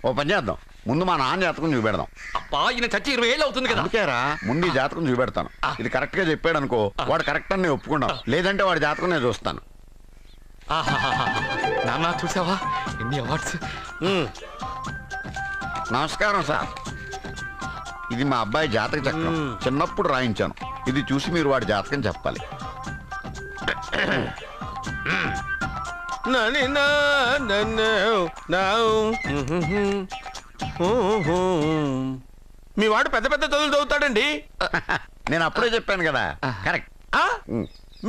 ఓ పని చేద్దాం, ముందు మా నాన్న జాతకం చూపెడదాం. అబ్బా ఈయన చచ్చి 20 ఏళ్ళు అవుతుంది కదా. అందుకేరా ముందు ఈ జాతకం చూపెడతాను. ఇది కరెక్ట్ గా చెప్పాడు అనుకో, వాడు కరెక్ట్ అని నేను ఒప్పుకుంటాం. లేదంటే వాడి జాతకం నేను చూస్తాను. నాన్న చూసావా ఎన్ని అవార్డ్స్. నమస్కారం సార్, ఇది మా అబ్బాయి జాతక చక్రం. చిన్నప్పుడు రాయించాను. ఇది చూసి మీరు వాడి జాతకం చెప్పాలి. మీ వాడు పెద్ద పెద్ద చదువులు చదువుతాడండి. నేను అప్పుడే చెప్పాను కదా. కరెక్ట్.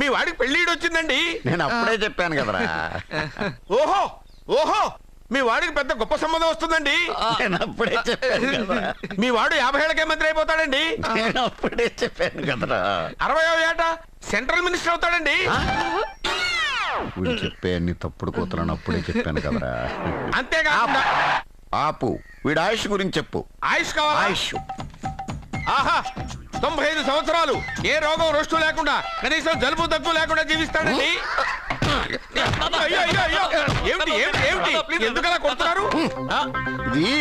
మీ వాడికి పెళ్ళిడు వచ్చిందండి. నేను అప్పుడే చెప్పాను కదరా. ఓహో ఓహో మీ వాడికి పెద్ద గొప్ప సంబంధం వస్తుందండి. నేను అప్పుడే చెప్పాను కదా. మీ వాడు 50 ఏళ్ళకే మంత్రి అయిపోతాడండి. నేను అప్పుడే చెప్పాను కదరా. 60వ ఏట సెంట్రల్ మినిస్టర్ అవుతాడండి. వీడు చెప్పే అన్ని తప్పుడు కూతురని అప్పుడే చెప్పాను కదరా. అంతేకాకుండా ఆపు, వీడు ఆయుష్ గురించి చెప్పు. ఆయుష్ కావాలా? ఆయుష్ ఆహా 95 సంవత్సరాలు ఏ రోగం రొస్టు లేకుండా, కనీసం జలుబు దగ్గు లేకుండా జీవిస్తాడండి. అయ్యో, అయ్యో, అయ్యో. ఏమిటి ఏమిటి ఏమిటి ఎందుకలా కొడుతున్నారు? ఇది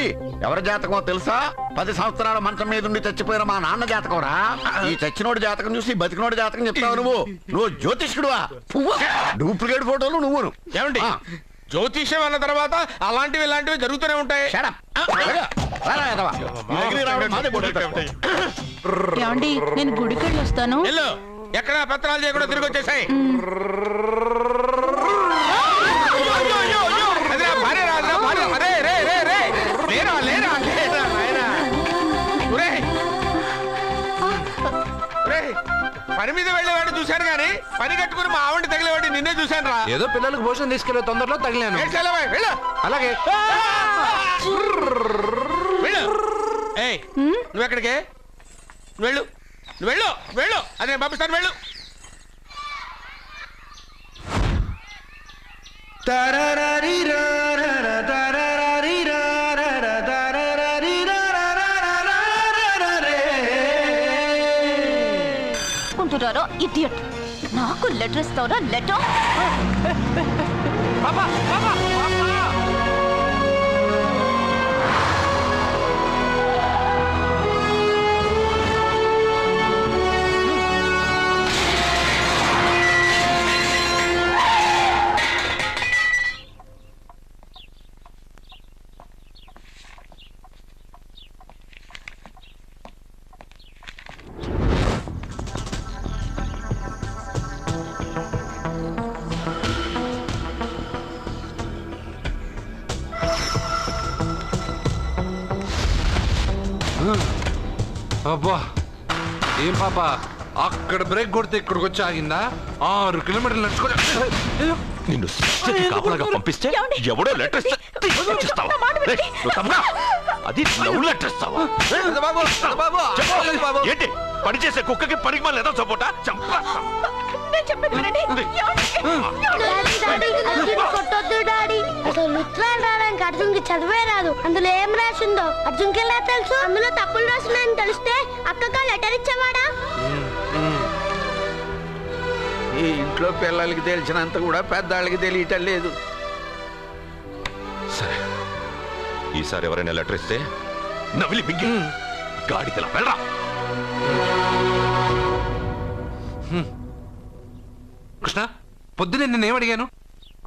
ఎవరి జాతకమో తెలుసా? 10 సంవత్సరాల మంచం మీద ఉండి చచ్చిపోయిన మా నాన్న జాతకం రా. ఈ చచ్చినోడి జాతకం చూసి బతికినోడి జాతకం చెప్తావు నువ్వు జ్యోతిష్కుడువా? డూప్లికేట్ ఫోటోలు నువ్వు. ఏమండి జ్యోతిష్యం అన్న తర్వాత అలాంటివి ఇలాంటివి జరుగుతూనే ఉంటాయి. ఏమండి నేను గుడికెళ్ళి వస్తాను. ఎక్కడ పత్రాలు చేయకుండా తిరిగి వచ్చేసాయి. పని మీద వెళ్ళేవాడిని చూశాను గానీ పని కట్టుకుని మా ఆవిడ తగిలేవాడిని నిన్నే చూశాను రా. ఏదో పిల్లలకు భోజనం తీసుకెళ్లే తొందరలో తగిలాను. అలాగే నువ్వెక్కడికే? వెళ్ళు వెళ్ళు వెళ్ళు, అదే పంపిస్తాను. వెళ్ళు. ఇడియట్, నాకు లెటర్ ఇస్తావరా? లెటర్ అబ్బా ఏం పాప, అక్కడ బ్రేక్ కొడితే ఇక్కడికి వచ్చి ఆగిందా? 6 కిలోమీటర్లు నడుచుకొని నిన్ను కాపలాగా పంపిస్తే ఎవడో లెటర్ అది లవ్ లెటర్ ఇస్తావా? ఏంటి పని చేసే కుక్కకి పనికి మళ్ళీ ఏదో సపోటా చంపేస్తా. అర్జున్కి చదివే రాదు. అందులో ఏం రాసిందో అర్జున్కి ఎలా తెలుసు? అందులో తప్పులు రాసిందని తెలిస్తే అక్కగా లెటర్ ఇచ్చేవాడా? ఈ ఇంట్లో పిల్లలకి తెలిసినంత కూడా పెద్దవాళ్ళకి తెలియటం లేదు. సరే, ఈసారి ఎవరైనా లెటర్ ఇస్తే నవిలి బింగి గాడిదలా వెళ్ళరా. కృష్ణ, పొద్దునే నేనేం అడిగాను?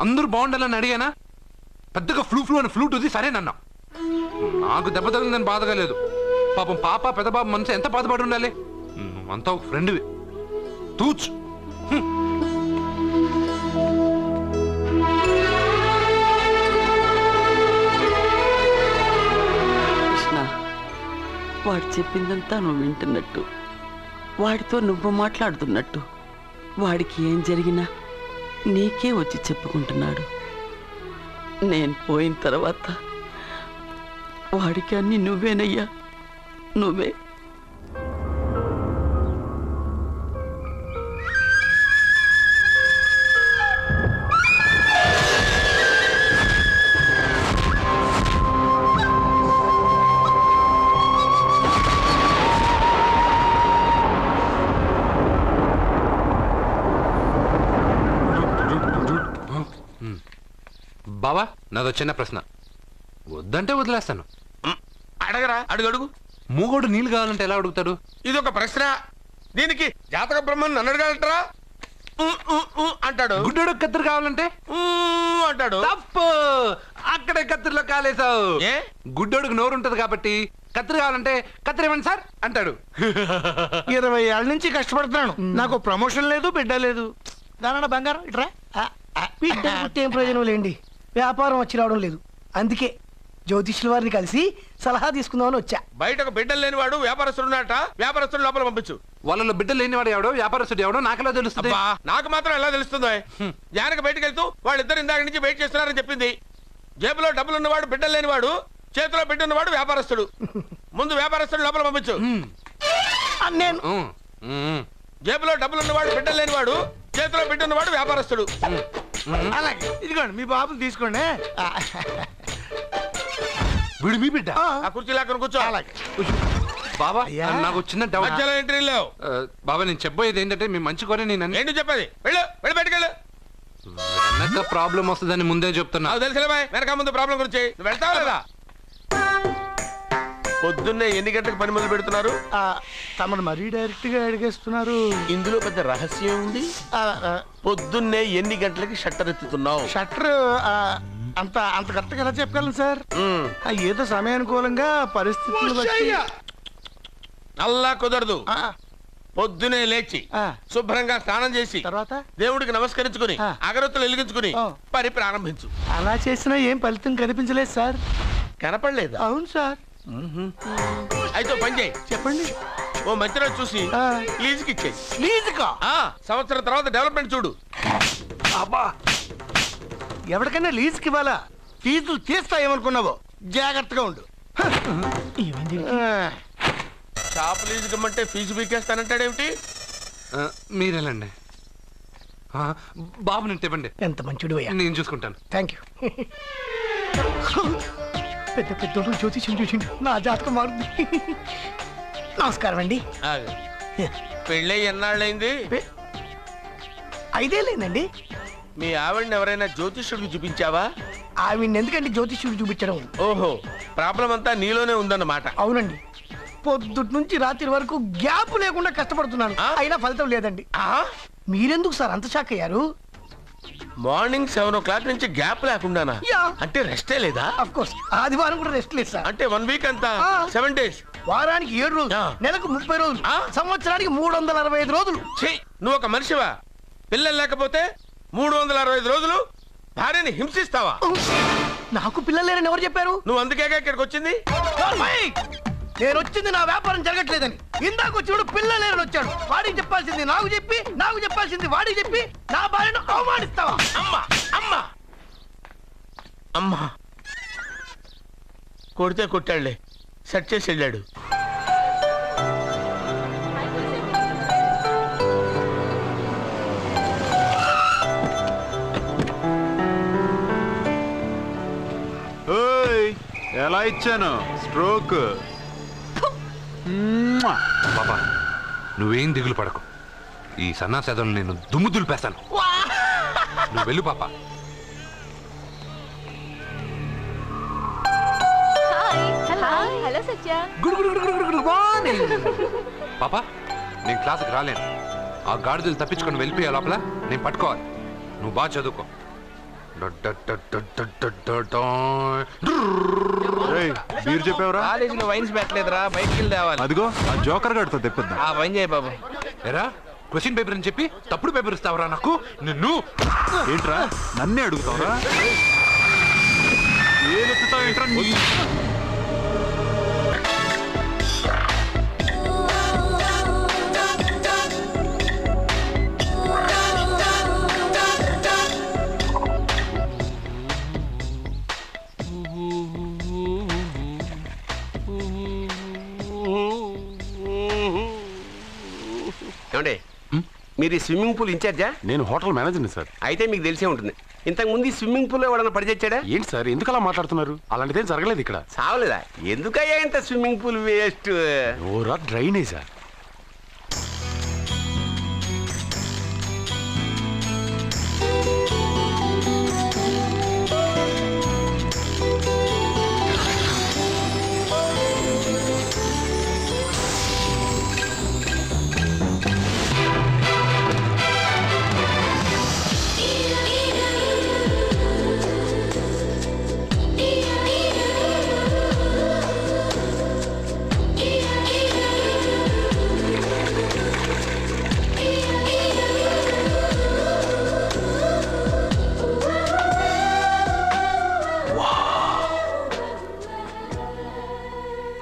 అందరూ బాగుండాలని అడిగానా? పెద్దగా ఫ్లూ అని ఫ్లూట్ ఉంది సరేనన్నా. నాకు దెబ్బ తగిలిందని బాధగా లేదు. పాపం పాప పెద్ద బాబు మనసు ఎంత బాధపడి ఉండాలి. అంతా ఒక ఫ్రెండ్వి. తూచ్. కృష్ణ, వాడు చెప్పిందంతా నువ్వు వింటున్నట్టు, వాడితో నువ్వు మాట్లాడుతున్నట్టు, వాడికి ఏం జరిగినా నీకే వచ్చి చెప్పుకుంటున్నాడు. నేను పోయిన తర్వాత వాడికి అన్ని నువ్వేనయ్యా, నువ్వే. బావా, నాదో చిన్న ప్రశ్న. వద్దంటే వదిలేస్తాను. అడగరా, అడుగు. మూగోడు నీళ్ళు కావాలంటే ఎలా అడుగుతాడు? ఇది ఒక ప్రశ్న. దీనికి జాతక బ్రహ్మను నన్ను అడగలటరా? అంటాడు. గుడ్డోడు కత్తిరి కావాలంటే అంటాడు. తప్పు, అక్కడే కత్తిరిలో కాలేసావు. ఏ? గుడ్డోడికి నోరు ఉంటది కాబట్టి కత్తిరి కావాలంటే కత్తిరి ఇవ్వండి సార్ అంటాడు. 20 ఏళ్ళ నుంచి కష్టపడుతున్నాను, నాకు ప్రమోషన్ లేదు, బిడ్డ లేదు. దానన్న బంగారం ఇట్రా. బిడ్డ పుట్టి ఏం ప్రయోజనం లేండి, వ్యాపారం వచ్చి రావడం లేదు. అందుకే జ్యోతిష్యుల వారిని కలిసి సలహా తీసుకుందామని వచ్చా. బయటకు బిడ్డలు లేనివాడు వ్యాపారస్తుడు ఉన్నట. వ్యాపారస్తుడు లోపల పంపించు. వాళ్ళలో బిడ్డలు లేనివాడు ఎవడో వ్యాపారస్తుడు ఎవడో నాకెలా తెలుస్తుంది? నాకు మాత్రం ఎలా తెలుస్తుందో? జానకి బయటకు వెళ్తూ వాళ్ళిద్దరు ఇందాక నుంచి వెయిట్ చేస్తున్నారని చెప్పింది. జేబులో డబ్బులు ఉన్నవాడు బిడ్డలు లేనివాడు, చేతిలో బిడ్డ ఉన్నవాడు వ్యాపారస్తుడు. ముందు వ్యాపారస్తుడు లోపల పంపించు. నేను జేబులో డబ్బులు ఉన్నవాడు బిడ్డలు లేనివాడు, చేతిలో బిడ్డ ఉన్నవాడు వ్యాపారస్తుడు. అలాగే ఇదిగోండి మీ బాబుని తీసుకోండి. వీడు మీ బిడ్డ? ఆ కుర్చీ లాక్కను కూర్చో. బాబా నాకు చిన్న డౌట్. మధ్యలో ఎంట్రీ లేవు. బాబా నేను చెప్పబోయేది ఏంటంటే మీ మంచి కోరే నేను ఏంటి చెప్పేది? వెళ్ళు, వెళ్ళి బయటకు వెళ్ళు. వెనక ప్రాబ్లం వస్తుందని ముందే చెప్తున్నా. నాకు తెలుసులే బాయ్, వెనక ముందు ప్రాబ్లం గురించి. నువ్వు వెళ్తావా లేదా? పొద్దున్నే ఎన్ని గంటలకు పని మొదలు పెడుతున్నారు? తమను మరీ డైరెక్ట్ గా అడిగేస్తున్నారు. ఇందులో పెద్ద రహస్యం ఉంది. పొద్దున్నే ఎన్ని గంటలకి షట్టర్ ఎత్తుతున్నావు? షట్టర్ అంత అంత కరెక్ట్గా ఎలా చెప్పగలను సార్? ఏదో సమయానుకూలంగా పరిస్థితులు బట్టి. అల్లా కుదరదు. పొద్దునే లేచి శుభ్రంగా స్నానం చేసి తర్వాత దేవుడికి నమస్కరించుకుని అగరొత్తులు వెలిగించుకుని పని ప్రారంభించు. అలా చేసినా ఏం ఫలితం కనిపించలేదు సార్. కనపడలేదు? అవును సార్. అయితే పని చేయి. చెప్పండి. ఓ మంచి రోజు చూసి లీజుకి ఇచ్చేయి. లీజుకా? సంవత్సరం తర్వాత డెవలప్మెంట్ చూడు. అబ్బా, ఎవరికైనా లీజుకి ఇవ్వాలా? ఫీజులు తీస్తాయేమనుకున్నావో, జాగ్రత్తగా ఉండు. షాప్ లీజుకి ఇమ్మంటే ఫీజు పీకేస్తానంటాడేమిటి? మీరేలండి బాబు, నేను తెప్పండి. ఎంత మంచిడు అయ్యా, నేను చూసుకుంటాను. Thank you. పెద్ద పెద్దోడు జ్యోతిష్యం చూసిండు, నా జాతకం మారుంది. నమస్కారం అండి. పెళ్ళి ఎన్నాళ్ళైంది? 5 ఏళ్ళైందండి. మీ ఆవిడని ఎవరైనా జ్యోతిష్యుడికి చూపించావా? ఆవిడ ఎందుకండి జ్యోతిష్యుడు చూపించడం? ఓహో, ప్రాబ్లం అంతా నీలోనే ఉందన్నమాట. అవునండి, పొద్దుటి నుంచి రాత్రి వరకు గ్యాప్ లేకుండా కష్టపడుతున్నాను, అయినా ఫలితం లేదండి. మీరెందుకు సార్ అంత షాక్ అయ్యారు? మార్నింగ్ 7 o'clock నుంచి గ్యాప్ లేకుండానా? అంటే రెస్టే లేదా? ఆఫ్ కోర్స్, ఆదివారం కూడా రెస్ట్ లేదు సార్. అంటే 1 వీక్ అంతా 7 days. వారానికి 7 రోజులు, నెలకు 30 రోజులు, సంవత్సరానికి 365 రోజులు. నువ్వు ఒక మనిషివా? పిల్లలు లేకపోతే 365 రోజులు భార్యని హింసిస్తావా? నాకు పిల్లలు లేరని ఎవరు చెప్పారు? నువ్వు అందుకేగా ఇక్కడికి వచ్చింది. నేను వచ్చింది నా వ్యాపారం జరగట్లేదని. ఇందాక వచ్చినప్పుడు పిల్లలు లేరని వచ్చాడు. వాడికి చెప్పాల్సింది నాకు చెప్పి, నాకు చెప్పాల్సింది వాడికి చెప్పి నా భార్యను అవమానిస్తావా? అమ్మా అమ్మా అమ్మా, కొడితే కొట్టాడులే, సెట్ చేసి వెళ్ళాడు. ఎలా ఇచ్చాను స్ట్రోక్? బాబా నువ్వేం దిగులు పడకు, ఈ సన్నాసేదలు నేను దుమ్ము దులిపేస్తాను. నువ్వు వెళ్ళు పాప. పాపా నేను క్లాసుకి రాలేను. ఆ గాడిదలు తప్పించుకొని వెళ్ళిపోయా లోపల నేను పట్టుకోవాలి. నువ్వు బాగా చదువుకో. మీరు చెప్పావురా? కాలేజీలో వైన్స్ పెట్టలేదురా, బయటికి వెళ్ళి తేవాలి. అదిగో ఆ జోకర్ గాడితో తెప్పిద్దాం. ఆ వైన్ చేయి బాబు. ఎరా క్వశ్చన్ పేపర్ అని చెప్పి తప్పుడు పేపర్ ఇస్తావరా నాకు? నిన్ను ఏంట్రా నన్నే అడుగుతావురా? ఏదెత్తుతావు ఏంట్రా? ఏమండి, మీరు ఈ స్విమ్మింగ్ పూల్ ఇన్ఛార్జా? నేను హోటల్ మేనేజర్ని సార్. అయితే మీకు తెలిసే ఉంటుంది. ఇంతకు ముందు ఈ స్విమ్మింగ్ పూల్ ఎవడన్నా పడిచేచ్చాడా? ఏంటి సార్ ఎందుకు అలా మాట్లాడుతున్నారు? అలాంటిదేం జరగలేదు ఇక్కడ. సావలేదా? ఎందుకయ్యా ఇంత స్విమ్మింగ్ పూల్ వేస్ట్? ఓరా డ్రైనేజా?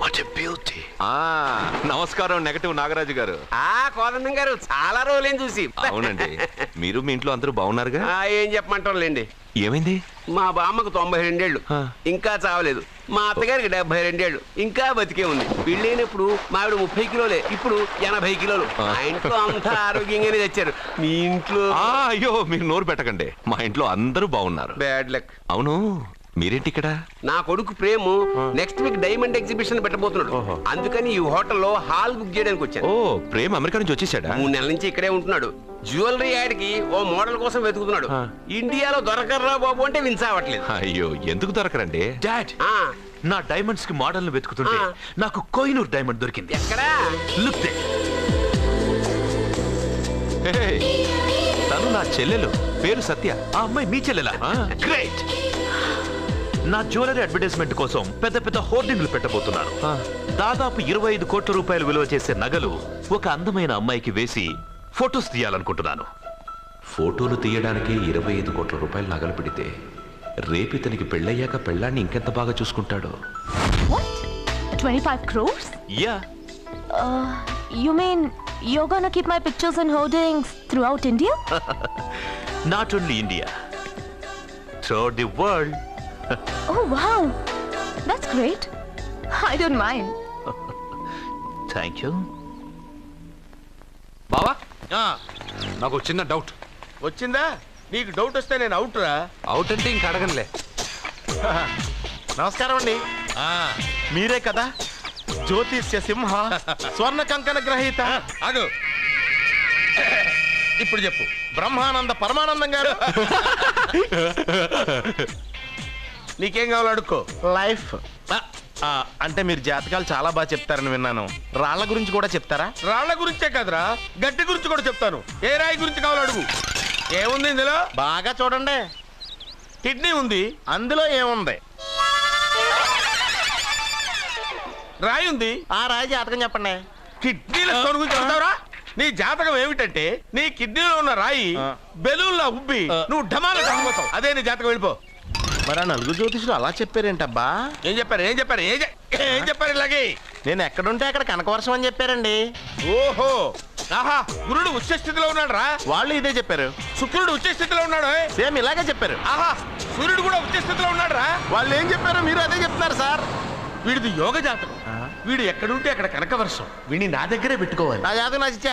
What a beauty. నమస్కారం నెగటివ్ నాగరాజు గారు. కోదండం గారు చాలా రోజులేం చూసి. అవునండి, మీరు మీ ఇంట్లో అందరూ బాగున్నారుగా? ఏం చెప్పమంటారులేండి. ఏమైంది? మా బామ్మకు 92 ఏళ్ళు, ఇంకా చావలేదు. మా అత్తగారికి 72 ఏళ్ళు, ఇంకా బతికే ఉంది. పెళ్ళైనప్పుడు మావిడ 30 కిలోలే, ఇప్పుడు 80 కిలోలు. మా ఇంట్లో అంతా ఆరోగ్యంగానే తెచ్చారు. మీ ఇంట్లో? అయ్యో మీరు నోరు పెట్టకండి, మా ఇంట్లో అందరూ బాగున్నారు. Bad luck. అవును, మీరేంటి ఇక్కడ? నా కొడుకు ప్రేము నెక్స్ట్ వీక్ డైమండ్ ఎగ్జిబిషన్ పెట్టబోతున్నాడు. అందుకని ఈ హోటల్లో హాల్ బుక్ చేయడానికి వచ్చాను. ఓ, ప్రేమ్ అమెరికా నుంచి వచ్చేసాడా? 3 నెలల నుంచి ఇక్కడే ఉంటున్నాడు. జ్యువెలరీ యాడ్ కి ఓ మోడల్ కోసం వెతుకుతున్నాడు. ఇండియాలో దొరకర్రా బాబు అంటే విన్సావట్లేదు. అయ్యో, ఎందుకు దొరకరండి? డాడ్, నా డైమండ్స్ కి మోడల్ వెతుకుతుంటే నాకు కోహినూర్ డైమండ్ దొరికింది. ఎక్కడా? Look they. తను నా చెల్లెలు, పేరు సత్య. ఆ అమ్మాయి మీ చెల్లెలా? గ్రేట్. నా జ్యువెలరీ అడ్వర్టైజ్మెంట్ కోసం పెద్ద పెద్ద హోర్డింగ్లు పెట్టబోతున్నారు. దాదాపు 25 కోట్ల రూపాయలు విలువ చేసే నగలు ఒక అందమైన అమ్మాయికి వేసి ఫొటోస్ తీయాలనుకుంటున్నాను. ఫోటోలు తీయడానికి 25 కోట్ల రూపాయలు నగలు పెడితే రేపు ఇతనికి పెళ్ళయ్యాక పెళ్ళాన్ని ఇంకెంత బాగా చూసుకుంటాడు. What? 25 crores? Yeah. You mean you're gonna keep my pictures and hoardings throughout India? Not only India, throughout the world. Oh wow, that's great. I don't mind. Thank you. బావా, నాకు చిన్న డౌట్. వచ్చిందా? నీకు డౌట్ వస్తే నేను out రా. Out అంటే ఇంక అడగనులే. నమస్కారం అండి. మీరే కదా జ్యోతిష్య సింహ స్వర్ణ కంకణ గ్రహీత? అదు ఇప్పుడు చెప్పు. బ్రహ్మానంద పరమానందం గారు. నీకేం కావాలో అడుక్కో. లైఫ్ అంటే మీరు జాతకాలు చాలా బాగా చెప్తారని విన్నాను. రాళ్ల గురించి కూడా చెప్తారా? రాళ్ల గురించే కదరా, గట్టి గురించి కూడా చెప్తాను. ఏ రాయి గురించి కావాలో అడుగు. ఏముంది ఇందులో? బాగా చూడండి. కిడ్నీ ఉంది. అందులో ఏముంది? రాయి ఉంది. ఆ రాయి జాతకం చెప్పండి. కిడ్నీల స్టోన్ గురించి చెప్తావురా? నీ జాతకం ఏమిటంటే నీ కిడ్నీలో ఉన్న రాయి బెలూన్లా ఉబ్బి నువ్వు ఢమాల చచ్చిపోతావు. అదే నీ జాతకం. వెళ్ళిపో. మరి ఆ నలుగురు జ్యోతిషులు అలా చెప్పారేంటబ్బా? ఏం చెప్పారు? ఏం చెప్పారు? ఏం చెప్పారు? ఇలాగే నేను ఎక్కడుంటే అక్కడ కనకవర్షం అని చెప్పారండి. ఓహో, ఆహా, గురుడు ఉచ్చ స్థితిలో ఉన్నాడు రా. వాళ్ళు ఇదే చెప్పారు. శుక్రుడు ఉచ్చ స్థితిలో ఉన్నాడు. సేమ్ ఇలాగే చెప్పారు. ఆహా, సూర్యుడు కూడా ఉచ్చ స్థితిలో ఉన్నాడు రా. వాళ్ళు ఏం చెప్పారో మీరు అదే చెప్తున్నారు సార్. వీడిది యోగ జాతకం. వీడు ఎక్కడుంటే అక్కడ కనకవర్షం. వీడిని నా దగ్గరే పెట్టుకోవాలి. నా జాతకం నాకు ఇచ్చే.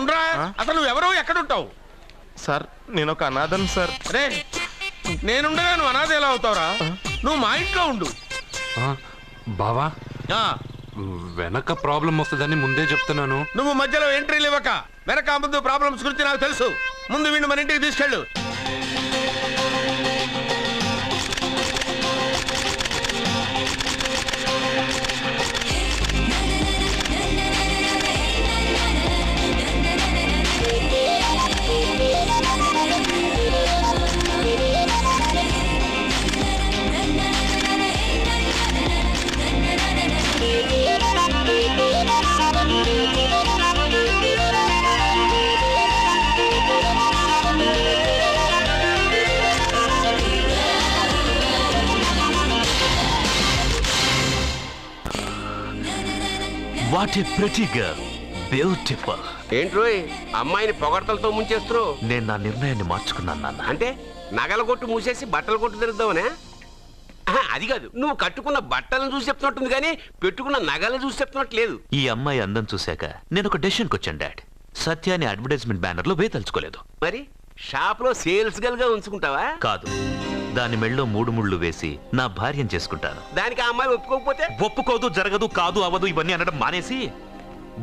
ఉండరా. అసలు నువ్వెవరో ఎక్కడుంటావు? సార్ నేను ఒక అనాథను సార్. రే, నేనుండగా నువ్వు అనాథ ఎలా అవుతావురా? నువ్వు మా ఇంట్లో ఉండు. బావా, వెనక ప్రాబ్లం వస్తుందని ముందే చెప్తున్నాను. నువ్వు మధ్యలో ఎంట్రీలు ఇవ్వక. వెనక ముందు ప్రాబ్లమ్స్ గురించి నాకు తెలుసు. ముందు వీడిని మన ఇంటికి తీసుకెళ్ళు. What a pretty girl, beautiful. ఏంట్రోయ్ అమ్మాయిని పొగడ్తలతో ముంచేస్తున్నావు? నేను నా నిర్ణయాన్ని మార్చుకున్నాను నాన్న. అంటే నగల కొట్టు మూసేసి బట్టలు కొట్టు తిరుగుదామనే? అది కాదు, నువ్వు కట్టుకున్న బట్టలను చూసి చెప్తున్నట్టుంది కానీ పెట్టుకున్న నగలను చూసి చెప్తున్నట్టు లేదు. ఈ అమ్మాయి అందం చూశాక నేను ఒక డెసిషన్కి వచ్చాను డాడ్. సత్యాన్ని అడ్వర్టైజ్మెంట్ బ్యానర్ లో వేయదలుచుకోలేదు. మరి షాప్ లో సేల్స్ గల్ గా ఉంచుకుంటావా? కాదు, దాని మెళ్ళో 3 ముళ్ళు వేసి నా భార్యను చేసుకుంటాను. దానికి ఆ అమ్మాయి ఒప్పుకోకపోతే? ఒప్పుకోదు, జరగదు, కాదు, అవదు ఇవన్నీ అనడం మానేసి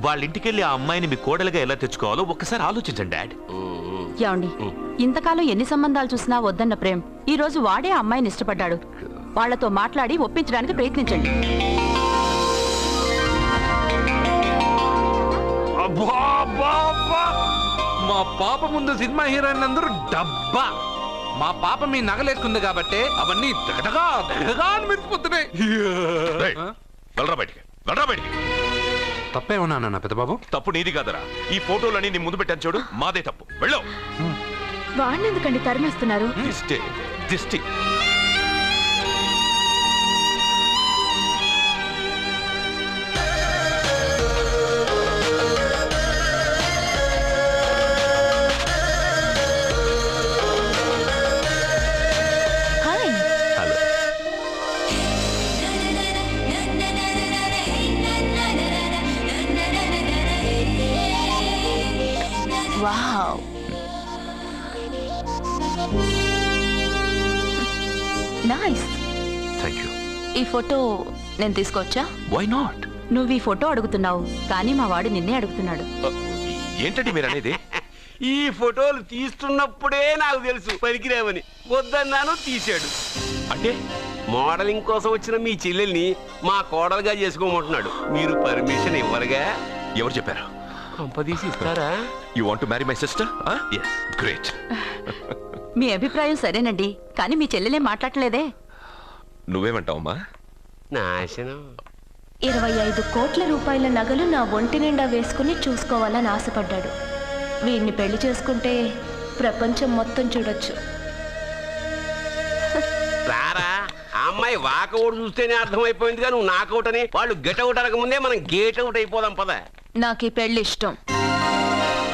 వాళ్ళ ఇంటికెళ్ళి ఆ అమ్మాయిని మీ కోడలుగా ఎలా తెచ్చుకోవాలో ఒక్కసారి ఆలోచించండి డాడ్. ఏమండి, ఇంతకాలం ఎన్ని సంబంధాలు చూసినా వద్దన్న ప్రేమ్ ఈ రోజు వాడే ఆ అమ్మాయిని ఇష్టపడ్డాడు. వాళ్లతో మాట్లాడి ఒప్పించడానికి ప్రయత్నించండి. మా పాప ముందు సినిమా హీరోయిన్ అందరూ డబ్బా. మా పాప మీ నగలేసుకుంది కాబట్టి అవన్నీ దగదగా దగదగా అని మెరిసిపోతున్నాయి. వెళ్ళరా బయటికి, వెళ్ళరా బయటికి. తప్పేమన్నా నాన్న పెద్ద బాబు? తప్పు నీది కాదరా. ఈ ఫోటోలన్నీ నీ ముందు పెట్టాను చూడు, మాదే తప్పు. వెళ్ళు. వాడిని ఎందుకండి తరిమేస్తున్నారు? దిష్టి దిష్టి. వావ్. నైస్. Thank you. ఈ ఫోటో నేను తీసుకోవచ్చా? Why not? నువ్వు ఈ ఫోటో అడుగుతున్నావు కానీ మా వాడు నిన్నే అడుగుతున్నాడు. ఏంటండి మీరు అనేది? ఈ ఫోటోలు తీస్తున్నప్పుడే నాకు తెలుసు పనికిరావని. వద్దన్నాను, తీశాడు. అంటే మోడలింగ్ కోసం వచ్చిన మీ చెల్లెల్ని మా కోడలుగా చేసుకోమంటున్నాడు. మీరు పర్మిషన్ ఇవ్వరుగా? ఎవరు చెప్పారు? కంపదీసి ఇస్తారా? You want to marry my sister? yes, great. మీ అభిప్రాయం సరేనండి కానీ మీ చెల్లెలే మాట్లాడలేదే. నువ్వేమంటావమ్మా? నాశనం. 25 కోట్ల రూపాయల నగలు నా ఒంటి నిండా వేసుకుని చూసుకోవాలని ఆశపడ్డాడు. వీడిని పెళ్లి చేసుకుంటే ప్రపంచం మొత్తం చూడొచ్చు. రారా, ఆ అమ్మాయి వాకౌట్ చూస్తేనే అర్థమైపోయిందిగా నువ్వు నాకౌట్ అని. వాళ్ళు గెటౌట్ అనక ముందే మనం గేట్ అవుట్ అయిపోదాం పద. నాకు ఈ పెళ్లి ఇష్టం.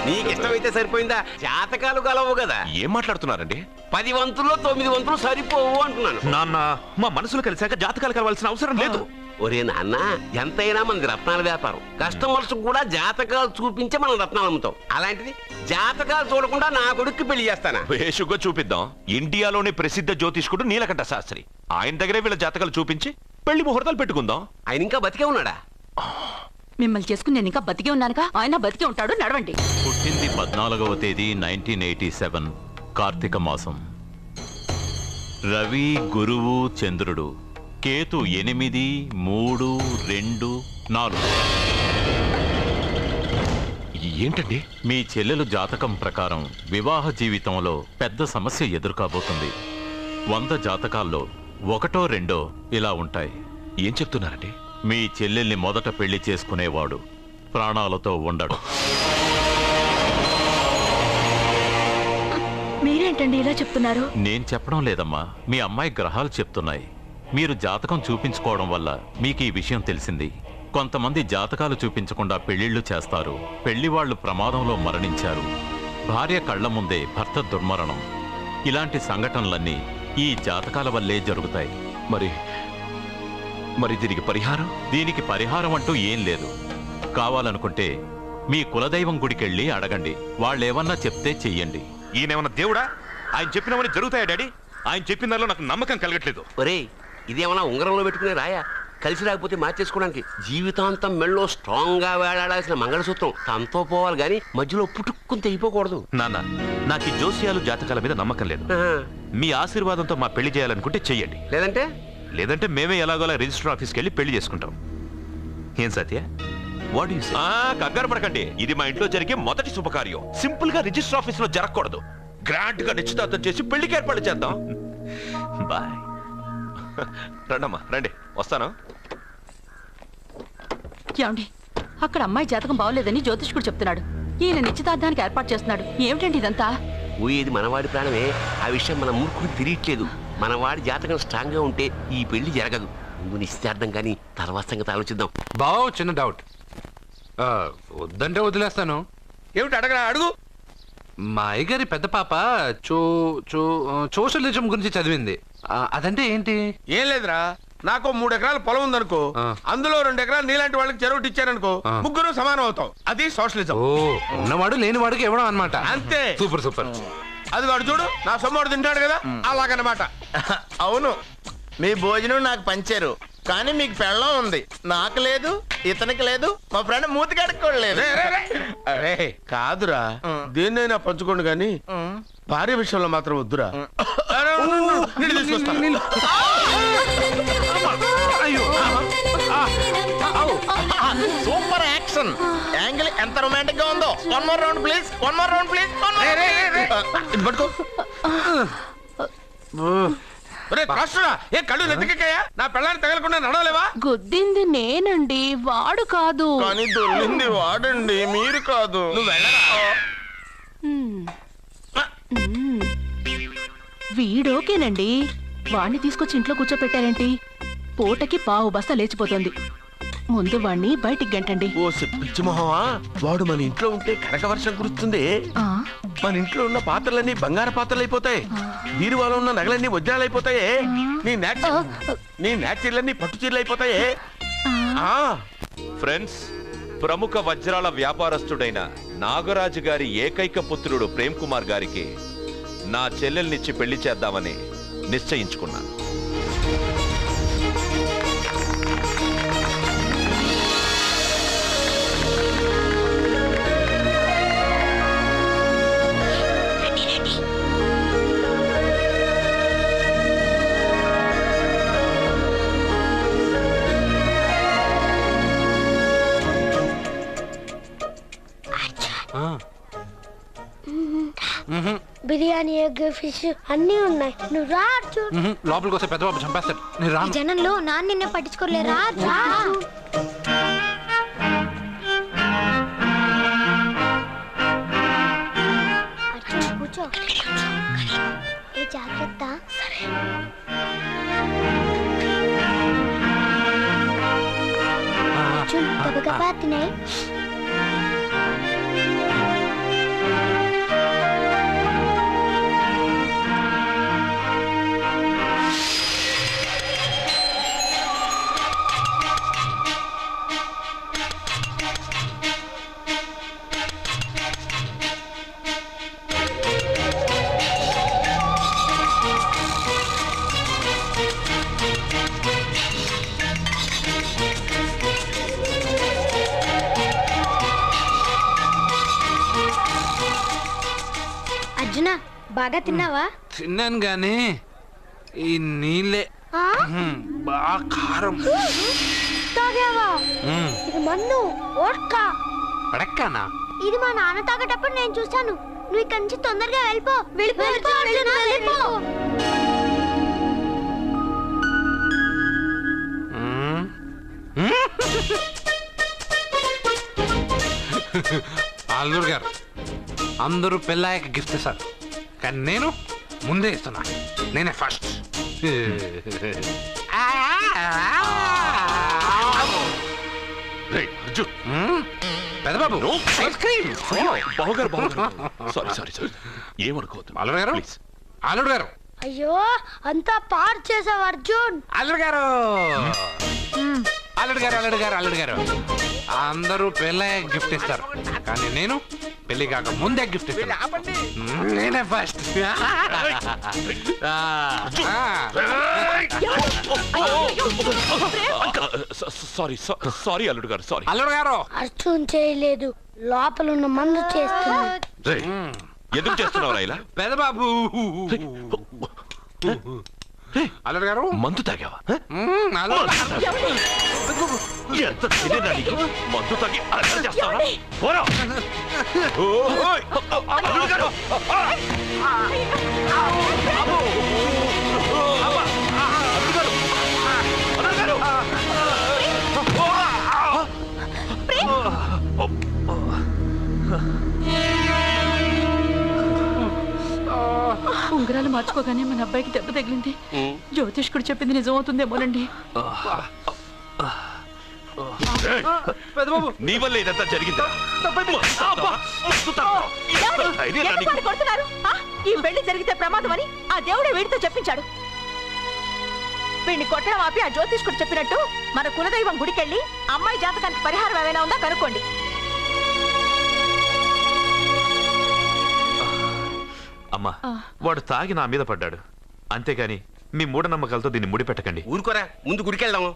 నీకు ఇష్టమైతే సరిపోయిందా? జాతకాలు కలవు కదా. ఏం మాట్లాడుతున్నారండి? 10 వంతుల్లో 9 వంతులు సరిపోవు అంటున్నాను. నాన్న, మా మనసులు కలిసాక జాతకాలు కలవాల్సిన అవసరం లేదు. ఒరే నాన్న, ఎంతైనా మనది రత్నాల వ్యాపారం. కస్టమర్స్ కూడా జాతకాలు చూపించే మనం రత్నాలు అమ్ముతాం. అలాంటిది జాతకాలు చూడకుండా నా కొడుక్కి పెళ్లి చేస్తానా? వేషుగా చూపిద్దాం. ఇండియాలోని ప్రసిద్ధ జ్యోతిష్కుడు నీలకంఠ శాస్త్రి, ఆయన దగ్గరే వీళ్ళ జాతకాలు చూపించి పెళ్లి ముహూర్తాలు పెట్టుకుందాం. ఆయన ఇంకా బతికే ఉన్నాడా? మిమ్మల్ని చేసుకుని నేను ఇంకా బతికే ఉన్నానుగా. ఆయన బతికే ఉంటాడు. నడవండి. పుట్టింది 14వ తేదీ 1987 కార్తీక మాసం. రవి, గురువు, చంద్రుడు. కేతు 8, 3, 2, 4. ఏంటండి? మీ చెల్లెలు జాతకం ప్రకారం వివాహ జీవితంలో పెద్ద సమస్య ఎదుర్కోబోతుంది. 100 జాతకాల్లో 1, 2 ఇలా ఉంటాయి. ఏం చెప్తున్నారండి? మీ చెల్లెల్ని మొదట పెళ్లి చేసుకునేవాడు ప్రాణాలతో ఉండడు. మీరేంటండి ఇలా చెప్తున్నారు? నేను చెప్పడం లేదమ్మా, మీ అమ్మాయి గ్రహాలు చెప్తున్నాయి. మీరు జాతకం చూపించుకోవడం వల్ల మీకు ఈ విషయం తెలిసింది. కొంతమంది జాతకాలు చూపించకుండా పెళ్లిళ్లు చేస్తారు. పెళ్లి వాళ్ళు ప్రమాదంలో మరణించారు. భార్య కళ్ల ముందే భర్త దుర్మరణం. ఇలాంటి సంఘటనలన్నీ ఈ జాతకాల వల్లే జరుగుతాయి. మరి దీనికి పరిహారం? దీనికి పరిహారం అంటూ ఏం లేదు. కావాలనుకుంటే మీ కులదైవం గుడికెళ్ళి అడగండి. వాళ్ళేమన్నా చెప్తే చెయ్యండి. ఈయనేమన్నా దేవుడా? ఆయన చెప్పినవన్నీ జరుగుతాయా డాడీ? ఆయన చెప్పిన దానిలో నాకు నమ్మకం కలగట్లేదు. ఒరేయ్, ఇదేమన్నా ఉంగరంలో పెట్టుకునే రాయా? కలిసి రాకపోతే మార్చేసుకోవడానికి. జీవితాంతం మెళ్ళో స్ట్రాంగ్ గా వేలాడాల్సిన మంగళసూత్రం తనతో పోవాలి గాని మధ్యలో పుట్టుక్కుని తెగిపోకూడదు. నాన్న, నాకు ఈ జోస్యాలు జాతకాల మీద నమ్మకం లేదు. మీ ఆశీర్వాదంతో మా పెళ్లి చేయాలనుకుంటే చెయ్యండి. లేదంటే మేమే ఎలాగోలా రిజిస్టర్ ఆఫీస్కి వెళ్ళి పెళ్లి చేసుకుంటాం. ఏం సత్య? What you say? కంగారు పడకండి. ఇది మా ఇంట్లో జరిగే మొదటి శుభకార్యం. సింపుల్ గా రిజిస్టర్ ఆఫీస్ లో జరగకూడదు. గ్రాండ్ గా నిశ్చితార్థం చేసి పెళ్లికి ఏర్పాటు చేద్దాం. బాయ్. రండమ్మా, రండి, వస్తాను. ఏమండి, అక్కడ అమ్మాయి జాతకం బాగోలేదని జ్యోతిష్కుడు చెప్తున్నాడు. ఈయన నిశ్చితార్థానికి ఏర్పాటు చేస్తున్నాడు. ఏమిటండి ఇదంతా? ఊయేది మనవాడి ప్రాణమే. ఆ విషయం మన మూర్ఖుడు తిరియట్లేదు. మనవాడి జాతకం స్ట్రాంగ్ గా ఉంటే ఈ పెళ్లి జరగదు. ముందు నిశ్చితార్థం కానీ తర్వాత సంగతి ఆలోచిద్దాం. బావ, చిన్న డౌట్. వద్దంటే వదిలేస్తాను. ఏమిటి అడగరా? అడుగు. మా అయ్యగారి పెద్ద పాప సోషలిజం గురించి చదివింది. అదంటే ఏంటి? ఏం లేదురా, నాకు 3 ఎకరాల పొలం ఉందనుకో, అందులో 2 ఎకరాలు నీలాంటి వాళ్ళకి చెరువు ఇచ్చారనుకో, ముగ్గురు సమానం అవుతాం. అది సోషలిజం. ఉన్నవాడు లేని వాడికి ఇవ్వడం అన్నమాట. అంతే. Super super. అది వాడు చూడు, నా సొమ్మడు తింటాడు కదా, అలాగనమాట. అవును, మీ భోజనం నాకు పంచారు, కానీ మీకు పెళ్ళం ఉంది, నాకు లేదు, ఇతనికి లేదు, మా ఫ్రెండ్ మూతి కడుక్కోలేదు. అరే కాదురా, దేన్నైనా పంచుకోండి కానీ భార్య విషయంలో మాత్రం వద్దురా. సూపర్ యాక్షన్ యాంగిల్ ఎంత రొమాంటిక్ గా ఉందో. 1 more round please, 1 more round please. ఏ కళ్ళు నెత్తికెక్కాయా? నా పెళ్ళాన్ని తగలకుండా నడవలేవా? గుద్దింది నేనండి, వాడు కాదు. కానీ దొల్లింది వాడండి, మీరు కాదు. నువ్వు వెళ్ళరా? వీడోకేనండి. వాణ్ణి తీసుకొచ్చి ఇంట్లో కూర్చోపెట్టారేంటి? పూటకి పావు బస్తా లేచిపోతుంది. ముందు వాణ్ణి బయటికి గంటండి. ఓ పిచ్చి మొహమా, వాడు మన ఇంట్లో ఉంటే కనక వర్షం కురుస్తుంది. మన ఇంట్లో ఉన్న పాత్రలన్నీ బంగారు పాత్రలు అయిపోతాయి. బీరువాలో ఉన్న నగలన్నీ వజ్రాలు అయిపోతాయి. నీ నాచీర్లన్నీ పట్టు చీరలు అయిపోతాయి. ఫ్రెండ్స్, ప్రముఖ వజ్రాల వ్యాపారస్తుడైన నాగరాజు గారి ఏకైక పుత్రుడు ప్రేమ్ కుమార్ గారికి నా చెల్లెల్నిచ్చి పెళ్లి చేద్దామని నిశ్చయించుకున్నాను. బిర్యానీ, ఎగ్, ఫిష్ అన్నీ ఉన్నాయి. నువ్వు రా అర్జున్. లోపలికి వస్తే పెద్దబాబు చంపేస్తాడు. నేను ఈ రాను. జనంలో నాన్న నిన్నే పట్టించుకోలే. రా రా అర్జున్. అర్జున్ కూర్చో. ఏ జాగ్రత్త. అర్జున్ గబగబా తినే. అర్జున బాగా తిన్నావా? తిన్నాను గానీ ఈ నీళ్ళే బాగా కారం. తాగావా? ఇది మన్ను ఓడ్కా. పడక్కానా? ఇది మా నాన్న తాగేటప్పుడు నేను చూశాను. నువ్వు ఇక్కడి నుంచి తొందరగా వెళ్ళిపో. వెళ్ళిపో అర్జున, వెళ్ళిపో. అల్లుడు గారు అందరూ పెళ్ళాయక గిఫ్ట్ ఇస్తారు, కానీ నేను ముందే ఇస్తున్నా. నేనే ఫస్ట్. పెద్దబాబు ఏమనుకోవద్దు. అల్లుడు గారు, అల్లుడు గారు. అయ్యో అంతా పాడు చేసావు అర్జున్. అల్లుడు గారు, అల్లుడు గారు, అల్లుడు గారు, అల్లుడు గారు. అందరూ పెళ్ళయ్య గిఫ్ట్ ఇస్తారు, కానీ నేను పెళ్లి కాక ముందే గిఫ్ట్ ఇస్తాను. నేనే ఫస్ట్. సారీ అల్లుడు గారు, సారీ. అల్లుడు గారు, అర్జున్ చేయలేదు, లోపల ఉన్న మందు చేస్తున్నా. ఎందుకు చేస్తున్నావు ఇలా? పెద్దబాబు. అల్లుడు గారు, మందు తాగావా? ఎంత తెలియదా నీకు? మందు తాగి అలా చేస్తావా? పోరా. ఉంగరాలు మార్చుకోగానే మన అబ్బాయికి దెబ్బ తగిలింది. జ్యోతిష్కుడు చెప్పింది నిజమవుతుందేమోనండి. నీ వల్ల ఇదంతా జరిగిందా? ఈ పెళ్లి జరిగితే ప్రమాదం అని ఆ దేవుడే వీడితో చెప్పించాడు. వీడిని కొట్టడం ఆపి ఆ జ్యోతిష్కుడు చెప్పినట్టు మన కులదైవం గుడికెళ్ళి అమ్మాయి జాతకానికి పరిహారం ఏమైనా ఉందా కనుక్కోండి. అమ్మా, వాడు తాగి నా మీద పడ్డాడు, అంతేగాని మీ మూఢనమ్మకాలతో దీన్ని ముడిపెట్టకండి. ఊరుకోరా, ముందు గుడికెళ్దాము.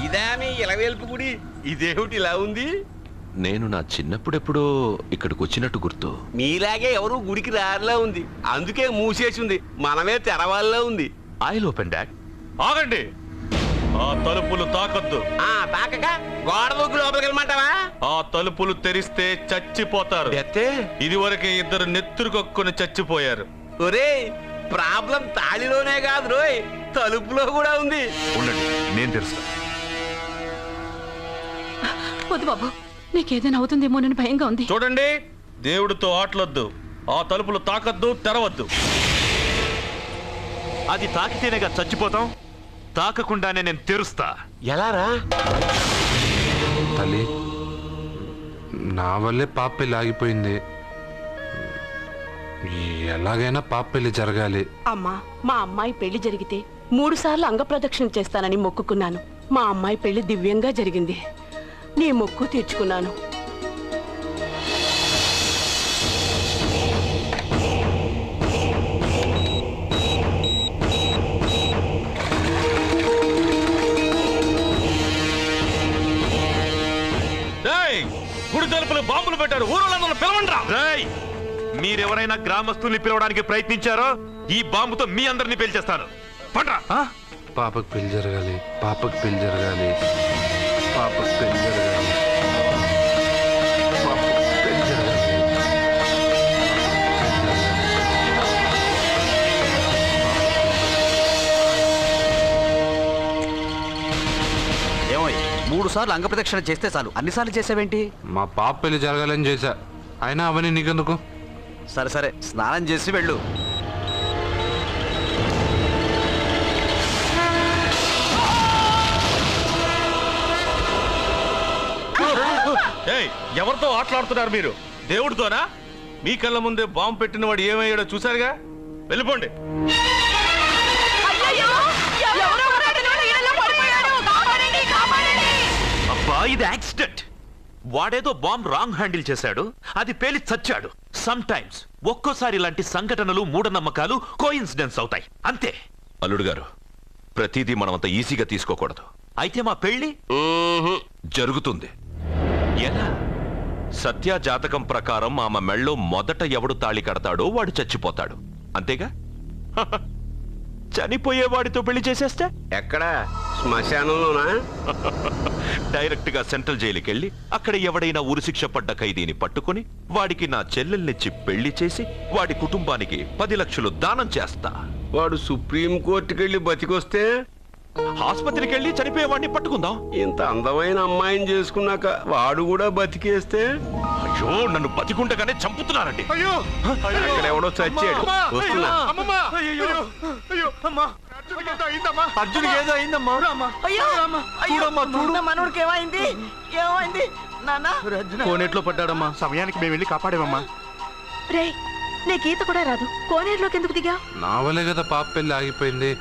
ఇదా మీ ఇలవేల్పు గుడి? ఇదేమిటి ఇలా ఉంది? నేను నా చిన్నప్పుడెప్పుడో ఇక్కడికి వచ్చినట్టు గుర్తు. మీలాగే ఎవరు గుడికి రారులా ఉంది, అందుకే మూసేసి ఉంది. మనమే తెరవాళ్ళలో ఉంది. I'll open dad. ఆగండి, ఆ తలుపులు తాకద్దు. తాకక గోడ దూకి లోపలికి వెళ్ళమంటావా? ఆ తలుపులు తెరిస్తే చచ్చిపోతారు. ఇదివరకే ఇద్దరు నెత్తురుకొక్కుని చచ్చిపోయారు. ఒరే, ప్రాబ్లం తాళిలోనే కాదు రోయ్, తలుపులో కూడా ఉంది. ఉండండి, నేను తెరుస్తా. వద్దు బాబు, నీకేదైనా అవుతుందేమోనని భయంగా ఉంది. చూడండి, దేవుడితో ఆటలొద్దు. ఆ తలుపులు తాకద్దు, తెరవద్దు. అది తాకితేనేగా చచ్చిపోతాం, తాకకుండానే నేను తెరుస్తా. ఎలారా? తల్లి, నా వల్లే పాప పెళ్లి ఆగిపోయింది. ఎలాగైనా పాప పెళ్లి జరగాలి. అమ్మా, మా అమ్మాయి పెళ్లి జరిగితే 3 సార్లు అంగప్రదక్షిణ చేస్తానని మొక్కుకున్నాను. మా అమ్మాయి పెళ్లి దివ్యంగా జరిగింది. నీ మొక్కు తీర్చుకున్నాను. గుడి తలుపులు బాంబులు పెట్టారు. ఊరోళ్ళందరూ పిలవండ్రా. మీరెవరైనా గ్రామస్తుల్ని పిలవడానికి ప్రయత్నించారో ఈ బాంబుతో మీ అందరినీ పేల్చేస్తాను. పండ్రా. పాపకు పెళ్లి జరగాలి, పాపకు పెళ్లి జరగాలి, పాపకు పెళ్లి జరగాలి, పాపకు పెళ్లి జరగాలి. ఏమోయ్, 3 సార్లు అంగప్రదక్షిణ చేస్తే చాలు, అన్నిసార్లు చేసావేంటి? మా పాప పెళ్లి జరగాలని చేశా, అయినా అవన్నీ నీకెందుకు? సరే సరే, స్నానం చేసి వెళ్ళు. ఎవరితో ఆటలాడుతున్నారు మీరు? దేవుడితోనా? మీ కళ్ళ ముందే బాంబు పెట్టిన వాడు ఏమయ్యాడో చూసారుగా. వెళ్ళిపోండి. అబ్బా, ఇది యాక్సిడెంట్. వాడేదో బాంబ్ రాంగ్ హ్యాండిల్ చేశాడు, అది పేలి చచ్చాడు. సమ్ టైమ్స్ ఒక్కోసారి ఇలాంటి సంఘటనలు మూఢనమ్మకాలు కోఇన్సిడెన్స్ అవుతాయి, అంతే. అల్లుడు గారు, ప్రతిదీ మనమంత ఈజీగా తీసుకోకూడదు. అయితే మా పెళ్లి జరుగుతుంది. ఎలా? సత్య జాతకం ప్రకారం ఆమె మెళ్ళో మొదట ఎవడు తాళి కడతాడో వాడు చచ్చిపోతాడు, అంతేగా? చనిపోయేవాడితో పెళ్లి చేసేస్తే ఎక్కడ? శ్మశానంలోనా? డైరెక్ట్ గా సెంట్రల్ జైలుకి వెళ్ళి అక్కడ ఎవడైనా ఉరిశిక్ష పడ్డ ఖైదీని పట్టుకుని వాడికి నా చెల్లెల్నిచ్చి పెళ్లి చేసి వాడి కుటుంబానికి 10 లక్షలు దానం చేస్తా. వాడు సుప్రీం కోర్టుకి వెళ్ళి బతికొస్తే ఆసుపత్రికి వెళ్ళి చనిపోయేవాడిని పట్టుకుందాం. ఇంత అందమైన అమ్మాయిని చేసుకున్నాక వాడు కూడా బతికేస్తే? అయ్యో, నన్ను బతికుండగానే చంపుతున్నారండి. అక్కడ ఎవడో చచ్చాడు. వస్తున్నా. అర్జున్కి ఏదో అయిందమ్మా. మనోడికి ఏమైంది? ఏమైంది నాన్న? కోనేట్లో పడ్డాడమ్మా. సమయానికి మేము వెళ్ళి కాపాడామమ్మా. రే, నీకు ఈత కూడా రాదు, కోనేరులోకి ఎందుకు దిగా? నా వల్లే కదా పాప పెళ్లి ఆగిపోయింది.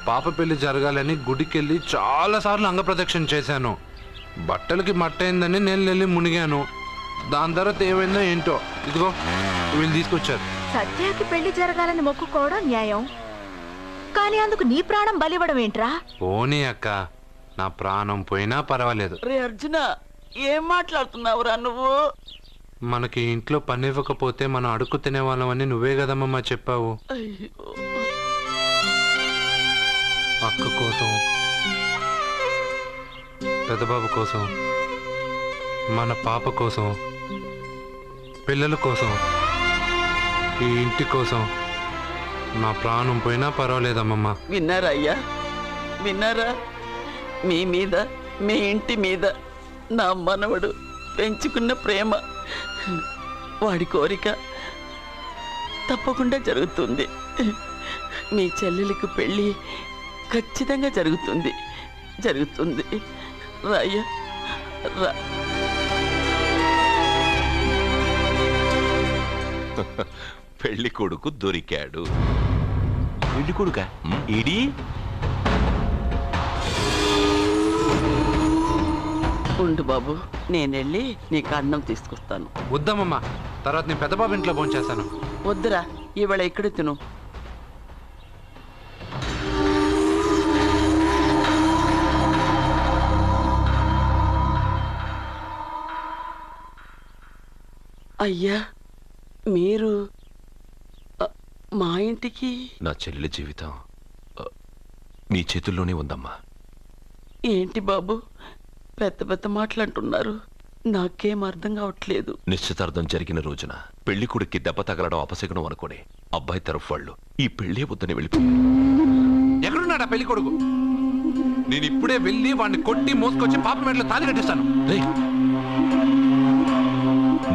పాప పెళ్లి జరగాలని గుడికెళ్ళి చాలా సార్లు అంగప్రదక్షిణ చేశాను. బట్టలకి మట్టయిందని నేను వెళ్ళి మునిగాను. దాని తర్వాత ఏమైందో ఏంటో, ఇదిగో వీళ్ళు తీసుకొచ్చారు. సత్యాకి పెళ్లి జరగాలని మొక్కుకోవడం న్యాయం, కానీ అందుకు నీ ప్రాణం బలివ్వడం ఏంట్రా? పోనీ అక్క, నా ప్రాణం పోయినా పర్వాలేదు. రే అర్జున, ఏం మాట్లాడుతున్నావురా నువ్వు? మనకి ఇంట్లో పని ఇవ్వకపోతే మనం అడుక్కు తినేవాళ్ళమని నువ్వే కదమ్మా చెప్పావు. అక్క కోసం, పెద్దబాబు కోసం, మన పాప కోసం, పిల్లల కోసం, ఈ ఇంటి కోసం నా ప్రాణం పోయినా పర్వాలేదమ్మమ్మ. విన్నారా అయ్యా, విన్నారా? మీ మీద, మీ ఇంటి మీద నా మనవడు పెంచుకున్న ప్రేమ, వాడి కోరిక తప్పకుండా జరుగుతుంది. మీ చెల్లెలకు పెళ్ళి ఖచ్చితంగా జరుగుతుంది, జరుగుతుంది. రాయ్యా రా. పెళ్లి కొడుకు దొరికాడు. పెళ్లి కొడుక ఇడి? ఉండు బాబు, నేనెళ్ళి నీకు అన్నం తీసుకొస్తాను. వద్దమ్మమ్మా, తర్వాత నేను పెద్దబాబు ఇంట్లో భోంచేస్తాను. వద్దురా, ఇవాళ ఇక్కడ తిను. అయ్యా, మీరు మా ఇంటికి? నా చెల్లెలి జీవితం నీ చేతుల్లోనే ఉందమ్మా. ఏంటి బాబు పెద్ద పెద్ద మాటలంటున్నారు? నాకేం అర్థం కావట్లేదు. నిశ్చితార్థం జరిగిన రోజున పెళ్లి కొడుక్కి దెబ్బ తగలడం అపశకునం అనుకోని అబ్బాయి తరఫు వాళ్ళు ఈ పెళ్లే వద్దని వెళ్ళిపోయి. ఎక్కడున్నాడా పెళ్లి కొడుకు? నేను ఇప్పుడే వెళ్ళి వాడిని కొట్టి మోసుకొచ్చి పాప మెడలో తాళి కట్టిస్తాను.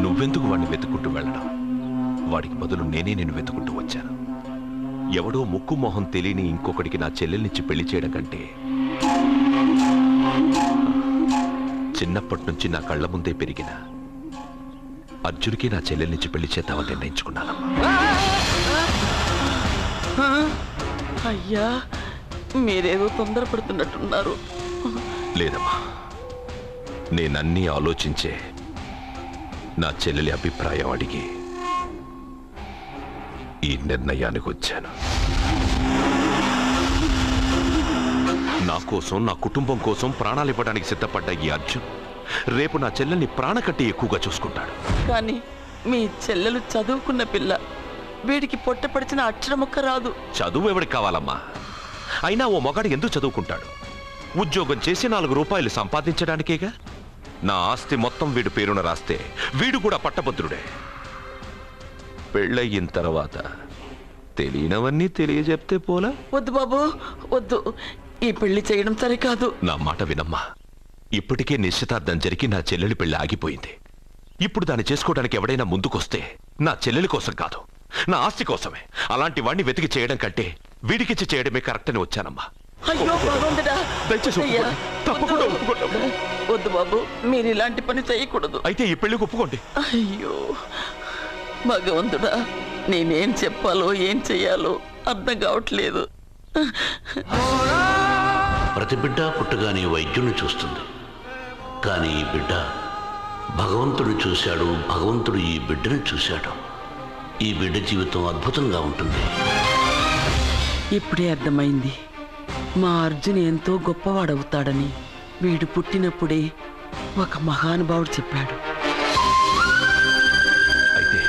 నువ్వెందుకు వాడిని వెతుక్కుంటూ వెళ్ళడం? వాడికి బదులు నేనే నిన్ను వెతుకుంటూ వచ్చాను. ఎవడో ముక్కు మొహం తెలియని ఇంకొకడికి నా చెల్లెల్నిచ్చి పెళ్లి చేయడం కంటే చిన్నప్పటి నుంచి నా కళ్ళ ముందే పెరిగిన అర్జున్కి నా చెల్లెల నుంచి పెళ్లి చేద్దామని నిర్ణయించుకున్నానమ్మా. అయ్యా మీరేదో తొందరపడుతున్నట్టున్నారు. లేదమ్మా, నేనన్నీ ఆలోచించే నా చెల్లెలి అభిప్రాయం అడిగి ఈ నిర్ణయానికి వచ్చాను. నా కోసం, నా కుటుంబం కోసం ప్రాణాలు ఇవ్వడానికి సిద్ధపడ్డ ఈ అర్జున్ రేపు నా చెల్లెల్ని ప్రాణకట్టి ఎక్కువగా చూసుకుంటాడు. కానీ మీ చెల్లెలు చదువుకున్న పిల్ల, వీడికి పొట్టపడిచిన అక్షరముక్క రాదు. చదువు ఎవడికి కావాలమ్మా? అయినా ఓ మగాడు ఎందుకు చదువుకుంటాడు? ఉద్యోగం చేసి 4 రూపాయలు సంపాదించడానికేగా. నా ఆస్తి మొత్తం వీడు పేరున రాస్తే వీడు కూడా పట్టభద్రుడే. పెళ్ళయిన తర్వాత తెలియనవన్నీ తెలియజెప్తే పోలా? వద్దు బాబు వద్దు, ఈ పెళ్లి చేయడం సరికాదు. నా మాట వినమ్మా. ఇప్పటికే నిశ్చితార్థం జరిగి నా చెల్లెలి పెళ్లి ఆగిపోయింది. ఇప్పుడు దాన్ని చేసుకోవడానికి ఎవడైనా ముందుకొస్తే నా చెల్లెలి కోసం కాదు, నా ఆస్తి కోసమే. అలాంటి వాడిని వెతికి చేయడం కంటే వీడికిచ్చి చేయడమే కరెక్ట్ అని వచ్చానమ్మా. అయ్యో భగవంతుడా, దయచేసి అయ్యా, తప్పకుండా వద్దు బాబు, మీరు ఇలాంటి పని చేయకూడదు. అయితే ఈ పెళ్లికి ఒప్పుకోండి. అయ్యో భగవంతుడా, నేనేం చెప్పాలో ఏం చెయ్యాలో అర్థం కావట్లేదు. ప్రతి బిడ్డ పుట్టగానే వైద్యుని చూస్తుంది, కానీ ఈ బిడ్డ భగవంతుడు చూశాడు, భగవంతుడు ఈ బిడ్డను చూశాడు. ఈ బిడ్డ జీవితం అద్భుతంగా ఉంటుంది. ఇప్పుడే అర్థమైంది, మా అర్జున్ ఎంతో గొప్పవాడవుతాడని. వీడు పుట్టినప్పుడే ఒక మహానుభావుడు చెప్పాడు. అయితే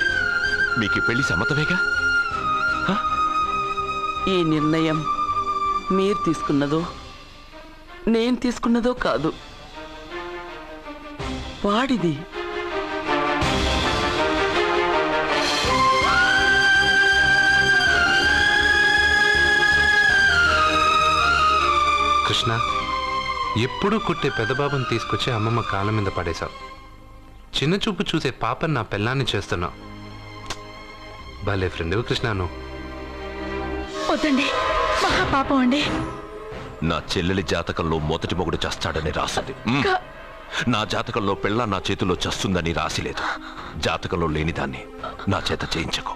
మీకు ఈ పెళ్లి సమ్మతమేగా? ఈ నిర్ణయం మీరు తీసుకున్నదో నేను తీసుకున్నదో కాదు, వాడిది. కృష్ణ, ఎప్పుడూ కుట్టే పెద్దబాబుని తీసుకొచ్చి అమ్మమ్మ కాళ్ళ మీద పడేశావు. చిన్న చూపు చూసే పాపని నా పెళ్ళాన్ని చేస్తున్నావు. భలే ఫ్రెండ్ కృష్ణను. వద్దండి, మహాపాపం అండి. నా చెల్లెలి జాతకంలో మొదటి మొగుడు చస్తాడని రాసింది. నా జాతకంలో పెళ్ళ నా చేతిలో చస్తుందని రాసిలేదు. జాతకంలో లేనిదాన్ని నా చేత చేయించకు.